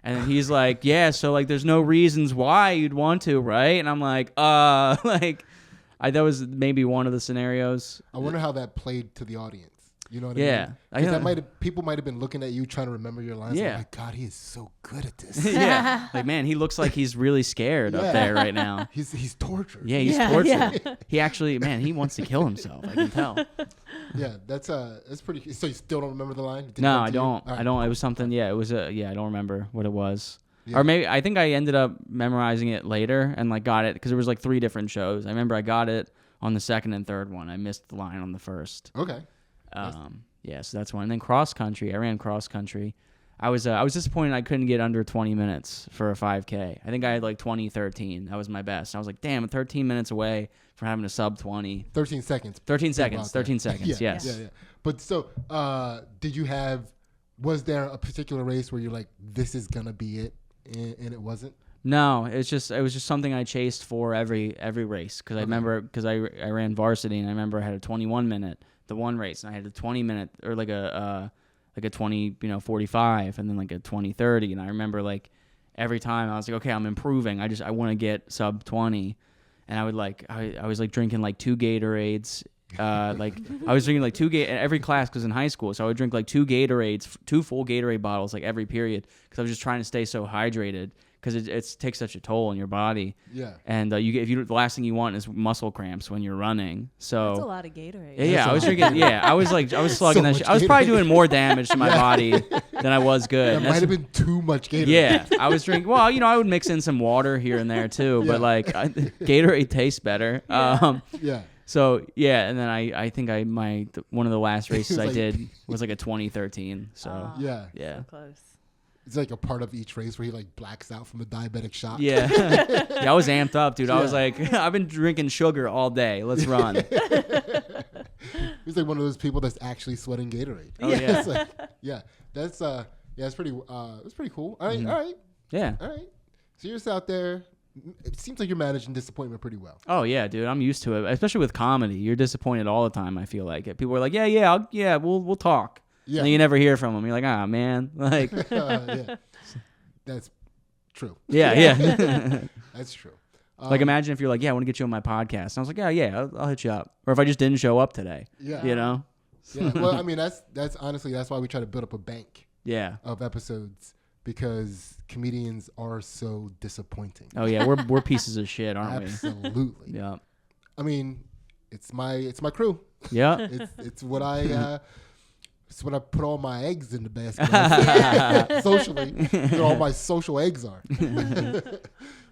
and then he's like, yeah, so like there's no reasons why you'd want to, right? And I'm like, like, that was maybe one of the scenarios. I wonder how that played to the audience. You know what I Yeah. mean? Because people might have been looking at you trying to remember your lines. Yeah. Like, my God, he is so good at this. Yeah. Like, man, he looks like he's really scared up there right now. He's tortured. Yeah, he's tortured. Yeah. He actually, man, he wants to kill himself. I can tell. Yeah, that's pretty. So you still don't remember the line? No, I don't. Right. I don't. It was something. Yeah, it was I don't remember what it was. Yeah. Or maybe I think I ended up memorizing it later and like got it because there was like 3 different shows. I remember I got it on the second and third one. I missed the line on the first. Okay. Yeah, so that's one. And then cross country. I ran cross country. I was disappointed I couldn't get under 20 minutes for a 5K. I think I had like 20:13. That was my best. I was like, damn, I'm 13 minutes away from having a sub 20. 13 seconds. 13 seconds. 13 seconds. Yeah, yes. Yeah. But so, was there a particular race where you're like, this is gonna be it, and it wasn't? No, it was just something I chased for every race because I remember because I ran varsity and I remember I had a 21 minute the one race and I had a 20 minute or like a 20 45 and then like a 20:30 and I remember like every time I was like, okay, I'm improving. I want to get sub 20, and I would like I was like drinking like 2 Gatorades. Like I was drinking like 2 in every class because in high school, so I would drink like 2 Gatorades, 2 full Gatorade bottles like every period because I was just trying to stay so hydrated because it takes such a toll on your body. Yeah. And the last thing you want is muscle cramps when you're running. So That's a lot of Gatorade. Yeah, I was drinking. Yeah, I was slugging that shit. I was probably doing more damage to my body than I was good. That might have been too much Gatorade. Yeah, I was drinking. Well, I would mix in some water here and there too, but like Gatorade tastes better. Yeah. So yeah, and then I think one of the last races I did was like a 2013. So yeah. So close. It's like a part of each race where he like blacks out from a diabetic shock. Yeah. Yeah, I was amped up, dude. I was like, I've been drinking sugar all day. Let's run. He's like one of those people that's actually sweating Gatorade. Oh yeah. It's like, it's pretty cool. All right, all right. Yeah. All right. So you're just out there. It seems like you're managing disappointment pretty well. Oh yeah, dude. I'm used to it, especially with comedy. You're disappointed all the time. I feel like people are like, we'll talk. Yeah. And then you never hear from them. You're like, ah, man. Like, yeah. That's true. Yeah. That's true. Like, imagine if you're like, yeah, I want to get you on my podcast. And I was like, I'll hit you up. Or if I just didn't show up today. Yeah. Yeah. Well, I mean, that's honestly, that's why we try to build up a bank. Yeah. Of episodes, because comedians are so disappointing. Oh yeah, we're pieces of shit, aren't Absolutely. we? Yeah. I mean, it's my crew. Yeah. It's what I. It's when I put all my eggs in the basket. Socially, that's where all my social eggs are.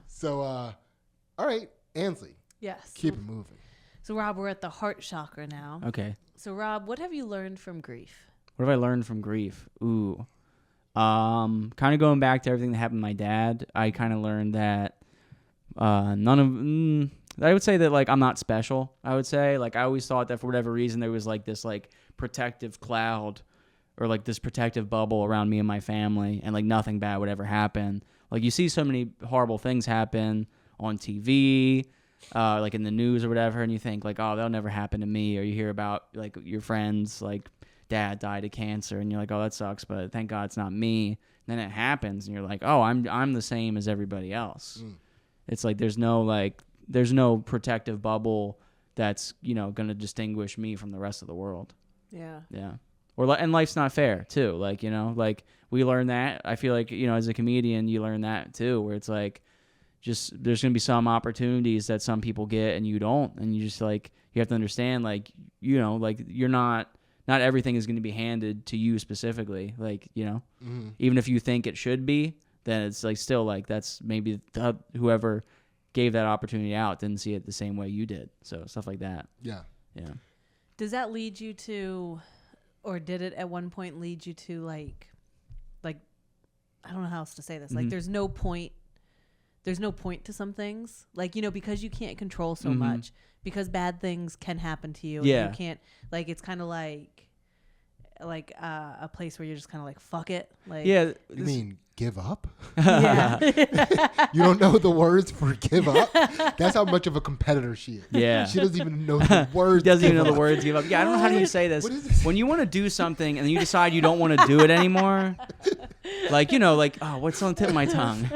So, all right, Ansley. Yes. Keep it moving. So, Rob, we're at the heart chakra now. Okay. So, Rob, what have you learned from grief? What have I learned from grief? Ooh. Kind of going back to everything that happened to my dad, I kind of learned that I would say that, like, I'm not special. I would say, like, I always thought that for whatever reason there was, like, this, like, protective cloud or, like, this protective bubble around me and my family, and, like, nothing bad would ever happen. Like, you see so many horrible things happen on TV, like, in the news or whatever, and you think, like, oh, that'll never happen to me. Or you hear about, like, your friends, like, dad died of cancer, and you're like, oh, that sucks, but thank God it's not me. And then it happens, and you're like, oh, I'm the same as everybody else. It's like there's no protective bubble that's, going to distinguish me from the rest of the world. Yeah. Yeah. And life's not fair too. Like, like we learn that. I feel like, as a comedian, you learn that too, where it's like, just, there's going to be some opportunities that some people get and you don't. And you just like, you have to understand, like, like you're not everything is going to be handed to you specifically. Like, even if you think it should be, then it's like still like that's maybe whoever gave that opportunity out didn't see it the same way you did. So stuff like that. Yeah. Yeah. Does that lead you to, or did it at one point lead you to like I don't know how else to say this. Like there's no point to some things. Like, you know, because you can't control so much, because bad things can happen to you. Yeah. And you can't, like, it's kind of like a place where you're just kind of like, fuck it. Like, Yeah. You mean give up? yeah. You don't know the words for give up? That's how much of a competitor she is. Yeah. She doesn't even know the words. Doesn't even know give the up. words give up. Yeah, I don't know how do you say this. What is this? When you want to do something and you decide you don't want to do it anymore, like, you know, like, oh, what's on the tip of my tongue?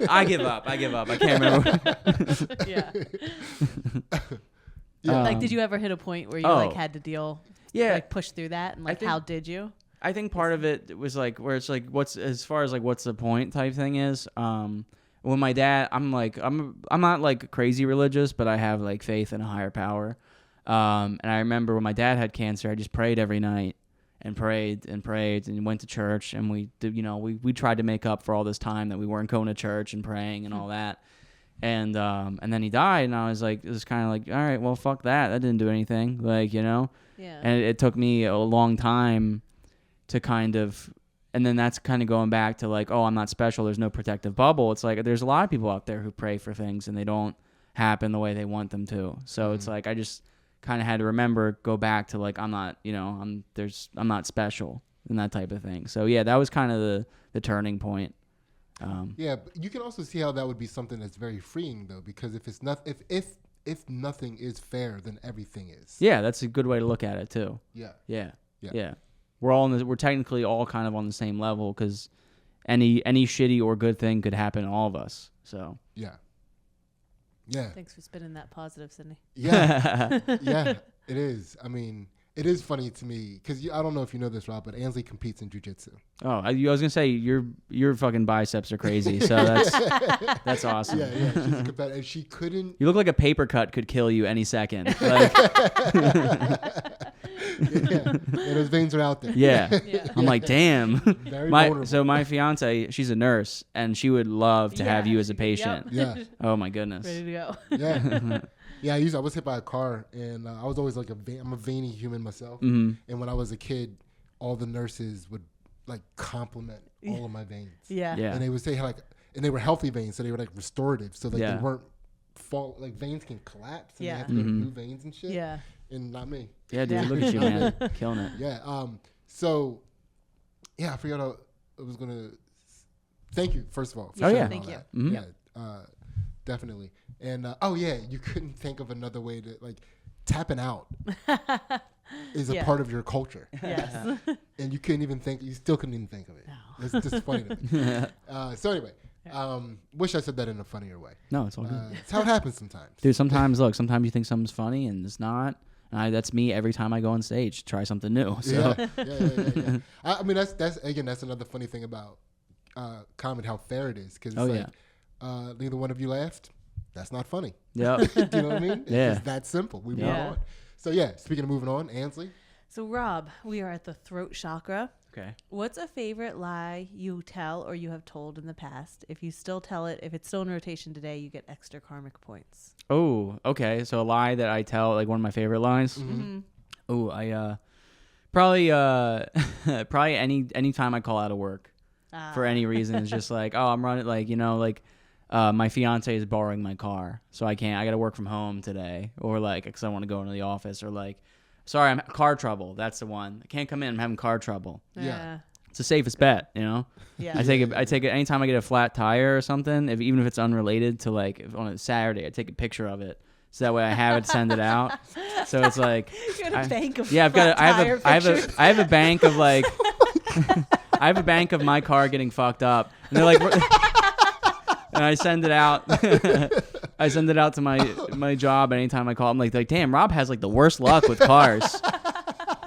I give up. I can't remember. Yeah. Yeah. Like, did you ever hit a point where you Oh. like had to deal, Yeah. push through that, and like, think- how did you? I think part of it was like where it's like what's as far as like what's the point type thing is. When my dad, I'm not like crazy religious, but I have like faith in a higher power. And I remember when my dad had cancer, I just prayed every night and prayed and went to church, and we did, you know, we tried to make up for all this time that we weren't going to church and praying and all that. And then he died, and I was like, it was kind of like, all right, well, fuck that. That didn't do anything, like, you know. Yeah. And it took me a long time to kind of, and then that's kind of going back to like, oh, I'm not special. There's no protective bubble. It's like there's a lot of people out there who pray for things and they don't happen the way they want them to. So it's like I just kind of had to remember, go back to like I'm not, you know, I'm not special and that type of thing. So yeah, that was kind of the turning point. Yeah, but you can also see how that would be something that's very freeing though, because if it's not if nothing is fair, then everything is. Yeah, that's a good way to look at it too. Yeah. Yeah. We're technically all kind of on the same level because any shitty or good thing could happen to all of us. So Yeah. Yeah. Thanks for spinning that positive, Sydney. Yeah. Yeah. It is. I mean, it is funny to me because I don't know if you know this, Rob, but Ansley competes in jiu-jitsu. Oh, I was gonna say your fucking biceps are crazy, so that's awesome. Yeah. She's a competitor, and she couldn't. You look like a paper cut could kill you any second. Like, Yeah, those veins are out there. yeah. I'm like, damn. Very vulnerable. So my fiance, she's a nurse, and she would love to have Yeah. you as a patient. Yeah. Oh my goodness. Ready to go. Yeah. Yeah, I was hit by a car, and I was always like I'm a veiny human myself. Mhm. And when I was a kid, all the nurses would like compliment all of my veins. Yeah. Yeah. And they would say like, and they were healthy veins, so they were like restorative, so like Yeah. they weren't fall like veins can collapse, and Yeah. they have to go to Mhm. new veins and shit. Yeah. And not me. Yeah, dude. Yeah. Look at you, man. Killing it. Yeah. So, yeah, I forgot I was gonna. Thank you, first of all. for Oh, sharing yeah. all Thank that. you. Mhm. Yeah. Definitely. And oh yeah, you couldn't think of another way to like tapping out is a Yeah. part of your culture, Yes. and you still couldn't even think of it. No. It's just funny to me. So anyway, wish I said that in a funnier way. No, it's all good. It's how it happens sometimes. Dude, sometimes you think something's funny and it's not. And that's me every time I go on stage, try something new. So Yeah. I mean, that's another funny thing about comedy, how fair it is. Because neither one of you laughed. That's not funny. yeah. Do you know what I mean? It's Yeah. just that simple. We move Yeah. on. So yeah, speaking of moving on, Ansley. So Rob, we are at the throat chakra. Okay. What's a favorite lie you tell or you have told in the past? If you still tell it, if it's still in rotation today, you get extra karmic points. Oh, okay. So a lie that I tell, like one of my favorite lines. Mm-hmm. Oh, I probably any time I call out of work for any reason, it's just like, oh, I'm running, like, you know, like my fiance is borrowing my car, so I got to work from home today, or like because I want to go into the office, or like, sorry, I'm car trouble. That's the one. I can't come in. I'm having car trouble. Yeah. It's the safest bet, you know. Yeah. I take it anytime I get a flat tire or something, even if it's unrelated to, like, if on a Saturday, I take a picture of it so that way I have it, send it out. So it's like, You got a bank of yeah, I have a bank of like, I have a bank of my car getting fucked up, and they're like, and I send it out. I send it out to my job anytime I call. I'm like, damn, Rob has like the worst luck with cars.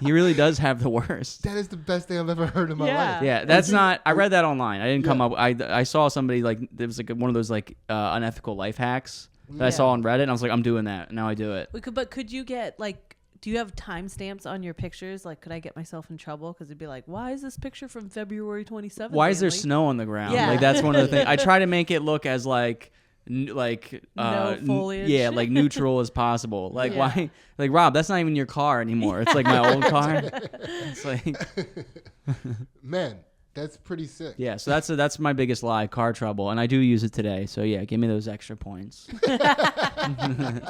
He really does have the worst. That is the best thing I've ever heard in my Yeah. life. Yeah, that's not. I read that online. I didn't come up. I saw somebody like there was like one of those like unethical life hacks that I saw on Reddit, and I was like, I'm doing that. And now I do it. Could you get like? Do you have timestamps on your pictures? Like, could I get myself in trouble? Because it'd be like, why is this picture from February 27th? Why is there Ansley? snow on the ground? Yeah. Like that's one of the things. I try to make it look as like No foliage. Yeah, like neutral as possible. Like Yeah. why? Like Rob, that's not even your car anymore. It's like my old car. It's like Man, that's pretty sick. yeah. So that's my biggest lie, car trouble, and I do use it today. So yeah, give me those extra points. I'm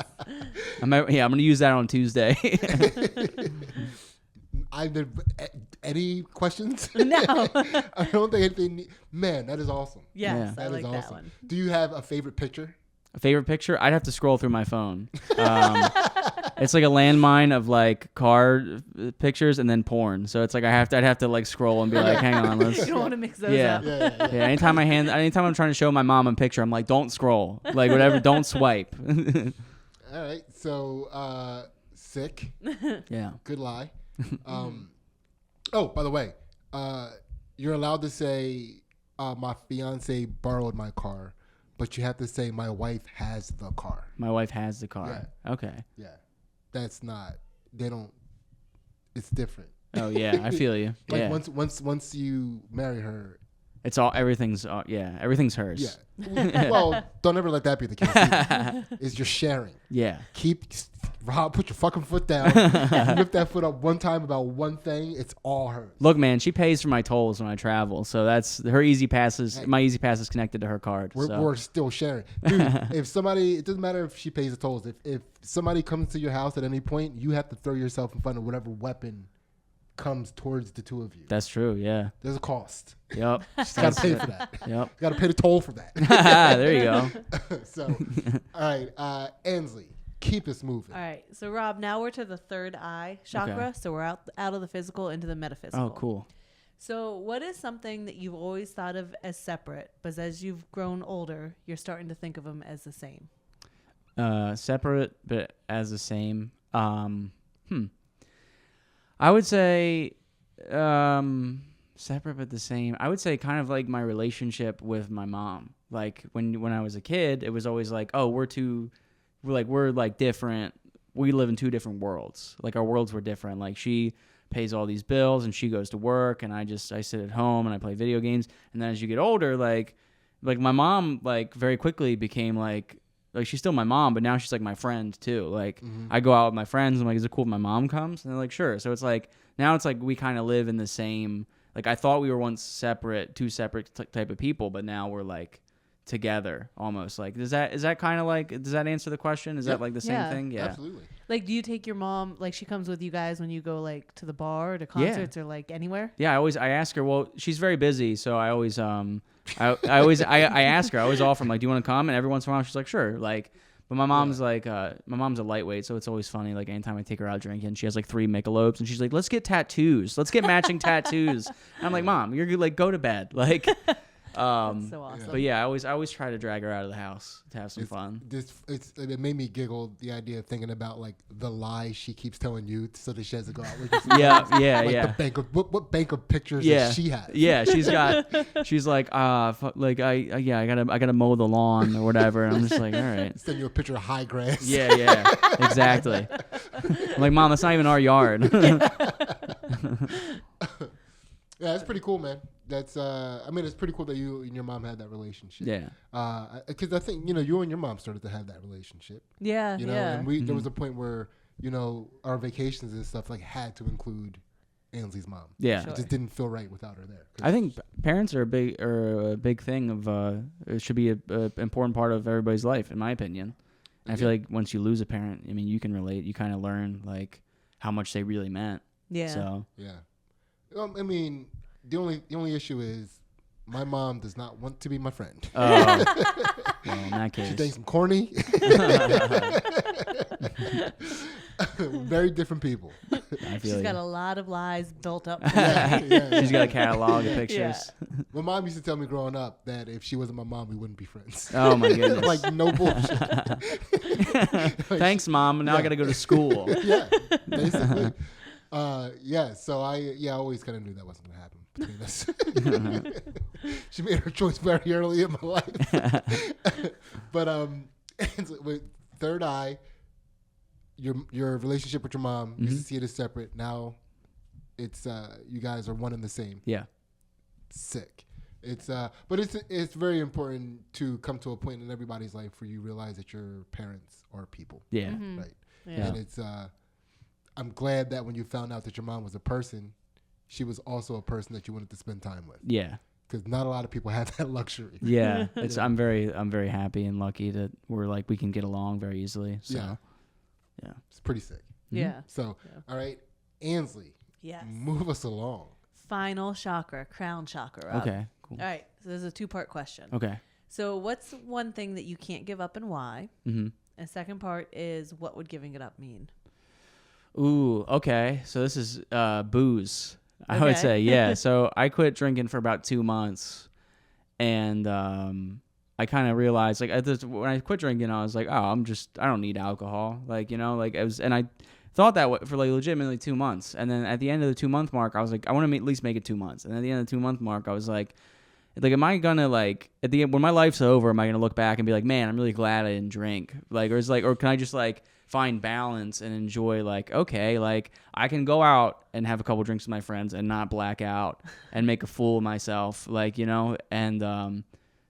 gonna use that on Tuesday. Any questions? No. I don't think anything. Man, that is awesome. Yes, Yeah. I That like is that awesome. one. Do you have a favorite picture? A favorite picture? I'd have to scroll through my phone. It's like a landmine of like car pictures and then porn. So it's like I'd have to like scroll and be like, hang on, let's. You don't want to mix those Yeah. up. Yeah. Yeah, anytime I'm trying to show my mom a picture, I'm like, don't scroll. Like whatever, don't swipe. All right. So, sick. Yeah. Good lie. Oh, by the way, you're allowed to say, my fiance borrowed my car, but you have to say my wife has the car. My wife has the car. Okay. Yeah. That's not, they don't, it's different. Oh yeah, I feel you. Like Yeah. once you marry her, It's everything's hers. yeah. Well, don't ever let that be the case. Either. It's just sharing. Yeah. Rob, put your fucking foot down. If you lift that foot up one time about one thing, it's all hers. Look, man, she pays for my tolls when I travel, so that's her easy passes. My easy pass is connected to her card. We're still sharing. Dude, if somebody, it doesn't matter if she pays the tolls. If somebody comes to your house at any point, you have to throw yourself in front of whatever weapon comes towards the two of you. That's true. Yeah. There's a cost. Yep. She's got to pay for that. Yep. Got to pay the toll for that. There you go. So, all right, Ansley, keep us moving. All right. So, Rob, now we're to the third eye chakra. Okay. So, we're out of the physical into the metaphysical. Oh, cool. So, what is something that you've always thought of as separate, but as you've grown older, you're starting to think of them as the same? Separate, but as the same. I would say separate but the same. I would say kind of like my relationship with my mom. Like when I was a kid, it was always like, oh, we're different. We live in two different worlds. Like our worlds were different. Like she pays all these bills and she goes to work and I sit at home and I play video games. And then as you get older, like my mom like very quickly became like she's still my mom, but now she's like my friend too. Like I go out with my friends. I'm like, is it cool if my mom comes? And they're like, sure. So it's like now it's like we kind of live in the same. Like I thought we were once separate, two separate type of people, but now we're like together almost. Like is that kind of like, does that answer the question? Is that like the same thing? Yeah, Absolutely. Like, do you take your mom, like she comes with you guys when you go like to the bar or to concerts or like anywhere? Yeah, I ask her. Well, she's very busy, so I always I ask her. I always offer, like, do you want to come? And every once in a while, she's like, sure. Like, but my mom's like, my mom's a lightweight, so it's always funny. Like, anytime I take her out drinking, she has like 3 Michelobes, and she's like, let's get tattoos. Let's get matching tattoos. And I'm like, Mom, you're like, go to bed. Like, That's so awesome. but yeah, I always try to drag her out of the house to have some fun. It made me giggle, the idea of thinking about like the lies she keeps telling you so that she has to go out with you. Yeah. The bank of what bank of pictures does she have? Yeah, she's like, I gotta mow the lawn or whatever. And I'm just like, all right. Send you a picture of high grass. Yeah, exactly. I'm like, Mom, that's not even our yard. Yeah, that's pretty cool, man. That's it's pretty cool that you and your mom had that relationship. Yeah. Because I think you and your mom started to have that relationship. Yeah, And there was a point where our vacations and stuff like had to include Ansley's mom. Yeah. It just didn't feel right without her there. I think parents are a big thing of it should be a important part of everybody's life, in my opinion. And I feel like once you lose a parent, I mean, you can relate. You kind of learn like how much they really meant. Yeah. So yeah. I mean, the only issue is my mom does not want to be my friend. well, in that case, She thinks I'm corny. Very different people. I feel She's got a lot of lies built up. She's got a catalog of pictures. My mom used to tell me growing up that if she wasn't my mom, we wouldn't be friends. Oh my goodness! Like no bullshit. Thanks, Mom. Now I got to go to school. Yeah, basically. So I always kind of knew that wasn't going to happen between us. She made her choice very early in my life. But with third eye, your relationship with your mom, you used to see it as separate. Now it's you guys are one and the same. Yeah. Sick. It's but it's very important to come to a point in everybody's life where you realize that your parents are people. Yeah. Right. Yeah. And it's I'm glad that when you found out that your mom was a person, she was also a person that you wanted to spend time with. Yeah. Because not a lot of people have that luxury. Yeah. I'm very happy and lucky that we can get along very easily. So yeah. It's pretty sick. Yeah. So all right, Ansley. Yes. Move us along. Final chakra, crown chakra. Rob. Okay. Cool. All right. So there's a 2-part question. Okay. So what's one thing that you can't give up and why? Mm-hmm. And second part is what would giving it up mean? Ooh, okay. So this is booze. I would Okay. say, yeah. So I quit drinking for about 2 months, and I kind of realized, like, when I quit drinking, I was like, oh, I don't need alcohol, like, you know, like and I thought that way for like legitimately 2 months, and then at the end of the 2-month mark, I was like, I want to at least make it 2 months, and at the end of the 2-month mark, I was like, am I gonna like at the end when my life's over, am I gonna look back and be like, man, I'm really glad I didn't drink, like, or can I just like find balance and enjoy, like, okay, like I can go out and have a couple drinks with my friends and not black out and make a fool of myself, like, you know, and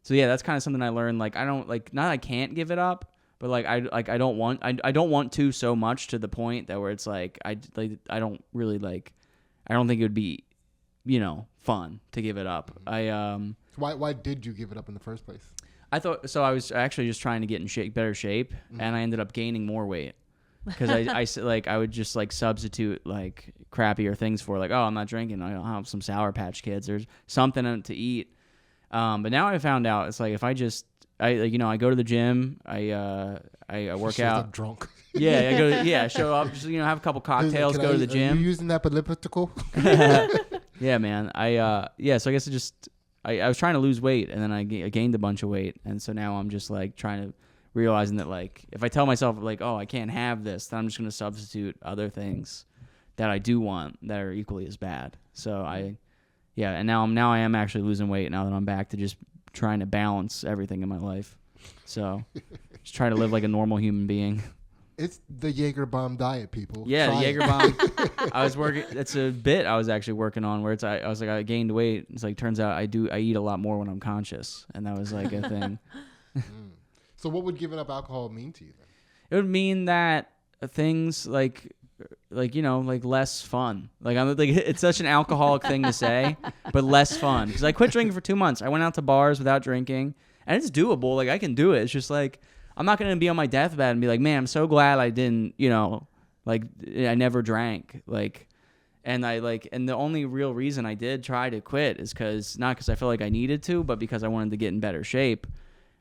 so yeah, that's kind of something I learned. Like, I don't like, not I can't give it up, but like I don't want to so much to the point that where it's like I don't really like, I don't think it would be, you know, fun to give it up. Why did you give it up in the first place? I thought so. I was actually just trying to get in better shape, and I ended up gaining more weight because I would just like substitute like crappier things for, like, oh, I'm not drinking, I'll have some Sour Patch Kids or something to eat. But now I found out it's like if I go to the gym, I work out. Up drunk. Yeah, show up, just, you know, have a couple cocktails, go to the gym. Are you using that elliptical? Yeah, man. So I guess it just I was trying to lose weight, and then I gained a bunch of weight, and so now I'm just like realizing that, like, if I tell myself like, oh, I can't have this, then I'm just gonna substitute other things that I do want that are equally as bad. So and now I am actually losing weight now that I'm back to just trying to balance everything in my life. So just try to live like a normal human being. It's the Jaeger bomb diet, people. Yeah, Try the it. Jaeger bomb. I was working. It's a bit I was actually working on where I was like, I gained weight. It's like, turns out I eat a lot more when I'm conscious, and that was like a thing. So what would giving up alcohol mean to you then? It would mean that things like you know, like less fun. Like, I'm like, it's such an alcoholic thing to say, but less fun. Because I quit drinking for 2 months. I went out to bars without drinking, and it's doable. Like, I can do it. It's just like, I'm not gonna be on my deathbed and be like, man, I'm so glad I didn't, you know, like, I never drank. Like, and the only real reason I did try to quit is not because I felt like I needed to, but because I wanted to get in better shape.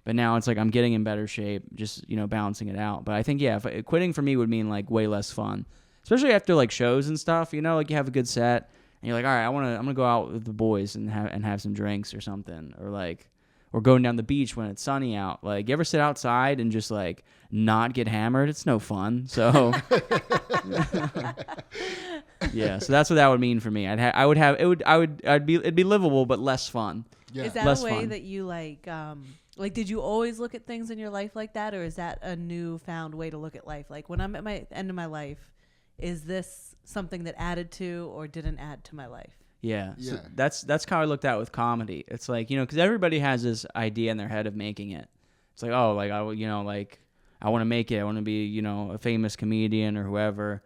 But now it's like I'm getting in better shape, just, you know, balancing it out. But I think, yeah, quitting for me would mean like way less fun, especially after like shows and stuff. You know, like you have a good set and you're like, all right, I'm gonna go out with the boys and have some drinks or something, or going down the beach when it's sunny out. Like, you ever sit outside and just like not get hammered? It's no fun. So yeah, so that's what that would mean for me. It'd be livable but less fun. Yeah. Is that Less a way fun. that you like did you always look at things in your life like that, or is that a newfound way to look at life? Like, when I'm at my end of my life, is this something that added to or didn't add to my life? Yeah. So Yeah. that's how I looked at it with comedy. It's like, you know, because everybody has this idea in their head of making it. It's like, oh, like, I want to make it. I want to be, you know, a famous comedian or whoever,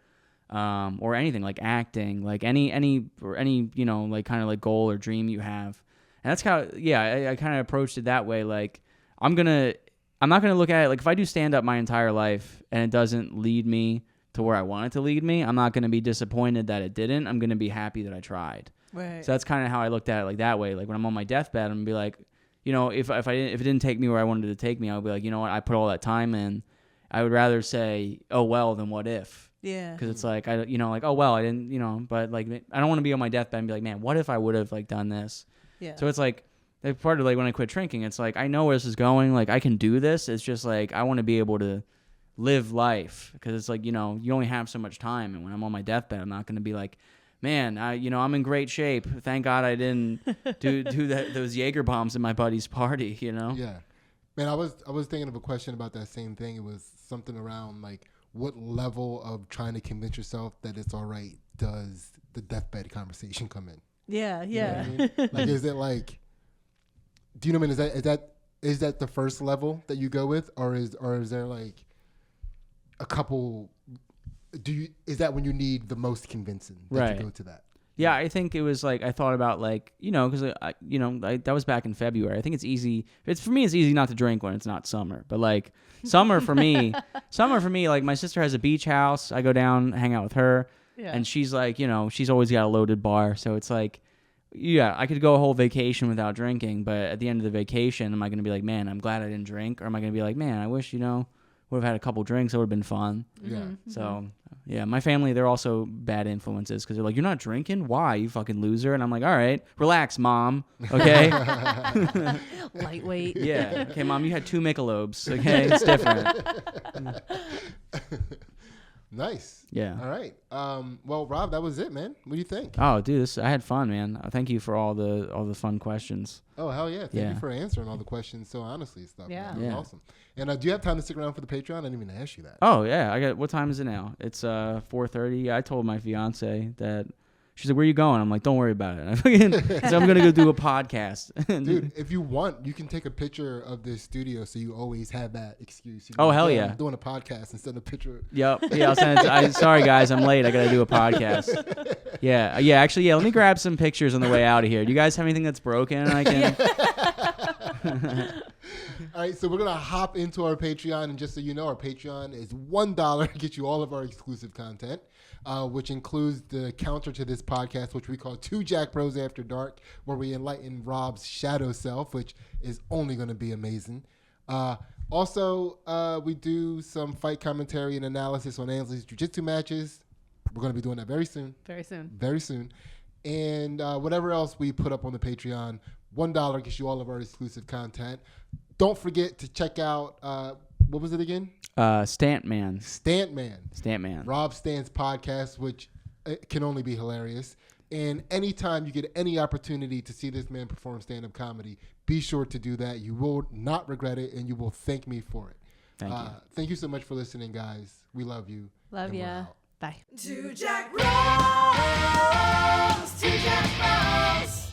or anything like acting, like any you know, like kind of like goal or dream you have. And that's how, yeah, I kind of approached it that way. Like, I'm not gonna look at it like, if I do stand up my entire life and it doesn't lead me to where I want it to lead me, I'm not gonna be disappointed that it didn't. I'm gonna be happy that I tried. Right. So that's kind of how I looked at it, like that way. Like, when I'm on my deathbed, I'm gonna be like, you know, if it didn't take me where I wanted it to take me, I would be like, you know what, I put all that time in. I would rather say, oh well, than what if. Yeah. Because it's like, I didn't, you know, but like, I don't want to be on my deathbed and be like, man, what if I would have like done this? Yeah. So it's like part of like when I quit drinking, it's like, I know where this is going. Like, I can do this. It's just like, I want to be able to live life, because it's like, you know, you only have so much time. And when I'm on my deathbed, I'm not going to be like, man, I'm in great shape. Thank God I didn't do those Jaeger bombs at my buddy's party, you know? Yeah. Man, I was thinking of a question about that same thing. It was something around like, what level of trying to convince yourself that it's all right does the deathbed conversation come in? Yeah. You know Yeah. what I mean? Like, is it like, do you know what I mean? Is that the first level that you go with, or is there like a couple? Is that when you need the most convincing that you go to that? Yeah, I think it was like I thought about like because that was back in February. I think it's easy. For me, it's easy not to drink when it's not summer. But like summer for me, like my sister has a beach house. I go down, hang out with her, and she's like she's always got a loaded bar. So it's like I could go a whole vacation without drinking. But at the end of the vacation, am I going to be like, man, I'm glad I didn't drink, or am I going to be like, man, I wish would have had a couple drinks. It would have been fun. Yeah. So, yeah, my family, they're also bad influences because they're like, you're not drinking? Why, you fucking loser? And I'm like, all right, relax, Mom. Okay? Lightweight. Yeah. Okay, Mom, you had 2 Michelobes. Okay? It's different. Nice. Yeah. All right. Well, Rob, that was it, man. What do you think? Oh, dude, I had fun, man. Thank you for all the fun questions. Oh, hell yeah. Thank you for answering all the questions so honestly and stuff. Yeah. Man. That was awesome. And do you have time to stick around for the Patreon? I didn't even ask you that. Oh, yeah. What time is it now? It's 4:30. I told my fiance that. She's like, where are you going? I'm like, don't worry about it. So I'm going to go do a podcast. Dude, if you want, you can take a picture of this studio so you always have that excuse. Oh, hell yeah. I'm doing a podcast instead of a picture. Yep. Yeah, I'll send it sorry, guys. I'm late. I got to do a podcast. Yeah. Actually, let me grab some pictures on the way out of here. Do you guys have anything that's broken? I can... All right, so we're going to hop into our Patreon. And just so you know, our Patreon is $1 to get you all of our exclusive content. Which includes the counter to this podcast, which we call 2 Jack Bros After Dark, where we enlighten Rob's shadow self, which is only going to be amazing. Also, we do some fight commentary and analysis on Ansley's jiu-jitsu matches. We're going to be doing that very soon. Very soon. And whatever else we put up on the Patreon, $1 gets you all of our exclusive content. Don't forget to check out, what was it again? Stant Man. Rob Stant's podcast, which can only be hilarious. And anytime you get any opportunity to see this man perform stand-up comedy, be sure to do that. You will not regret it, and you will thank me for it. Thank you. Thank you so much for listening, guys. We love you. Love ya. Bye. 2 Jack Bros. 2 Jack Bros.